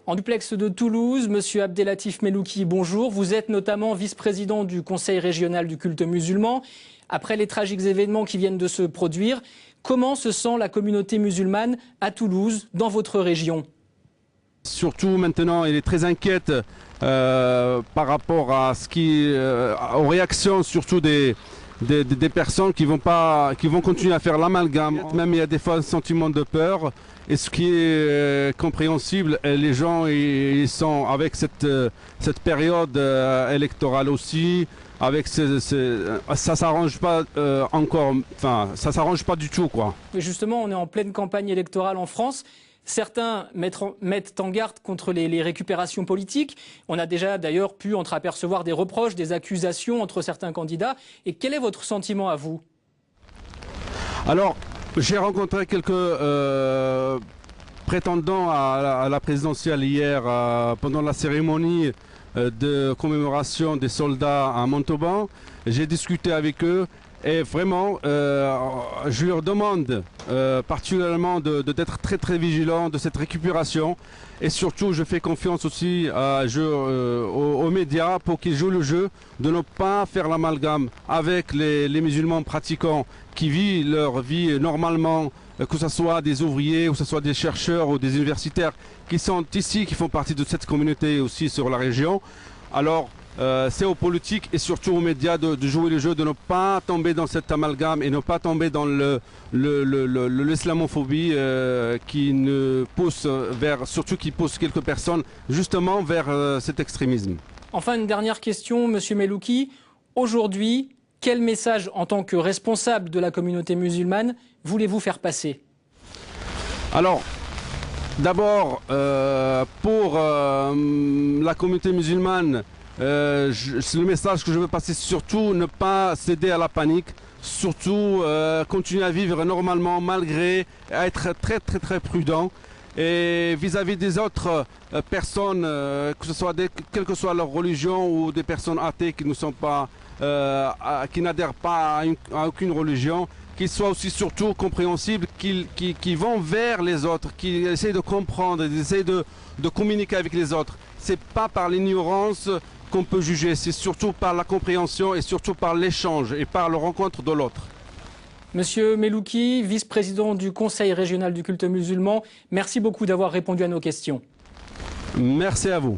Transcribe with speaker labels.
Speaker 1: En duplex de Toulouse, Monsieur Abdellatif Melouki, bonjour. Vous êtes notamment vice-président du Conseil régional du culte musulman. Après les tragiques événements qui viennent de se produire, comment se sent la communauté musulmane à Toulouse, dans votre région?
Speaker 2: Surtout maintenant, elle est très inquiète par rapport à aux réactions surtout des personnes qui vont continuer à faire l'amalgame. Même il y a des fois un sentiment de peur. Et ce qui est compréhensible, les gens ils sont avec cette période électorale aussi. Avec ça s'arrange pas encore, enfin ça s'arrange pas du tout quoi.
Speaker 1: Mais justement, on est en pleine campagne électorale en France. Certains mettent en garde contre les récupérations politiques. On a déjà d'ailleurs pu entreapercevoir des reproches, des accusations entre certains candidats. Et quel est votre sentiment à vous?
Speaker 2: Alors, j'ai rencontré quelques prétendants à la présidentielle hier pendant la cérémonie de commémoration des soldats à Montauban. J'ai discuté avec eux. Et vraiment, je leur demande particulièrement d'être très très vigilant de cette récupération. Et surtout, je fais confiance aussi aux médias pour qu'ils jouent le jeu de ne pas faire l'amalgame avec les musulmans pratiquants qui vivent leur vie normalement, que ce soit des ouvriers, que ce soit des chercheurs ou des universitaires qui sont ici, qui font partie de cette communauté aussi sur la région. Alors, c'est aux politiques et surtout aux médias de jouer le jeu, de ne pas tomber dans cet amalgame et ne pas tomber dans l'islamophobie qui pousse quelques personnes justement vers cet extrémisme.
Speaker 1: Enfin, une dernière question, Monsieur Melouki. Aujourd'hui, quel message, en tant que responsable de la communauté musulmane, voulez-vous faire passer?
Speaker 2: Alors, d'abord, pour la communauté musulmane, c'est le message que je veux passer, surtout ne pas céder à la panique, surtout continuer à vivre normalement malgré, être très très très prudent. Et vis-à-vis des autres personnes, quelle que soit leur religion ou des personnes athées qui ne sont pas, qui n'adhèrent pas à aucune religion, qu'ils soient aussi surtout compréhensibles, qu'ils vont vers les autres, qu'ils essayent de comprendre, qu'ils essayent de communiquer avec les autres. C'est pas par l'ignorance qu'on peut juger, c'est surtout par la compréhension et surtout par l'échange et par la rencontre de l'autre.
Speaker 1: Monsieur Melouki, vice-président du Conseil régional du culte musulman, merci beaucoup d'avoir répondu à nos questions.
Speaker 2: Merci à vous.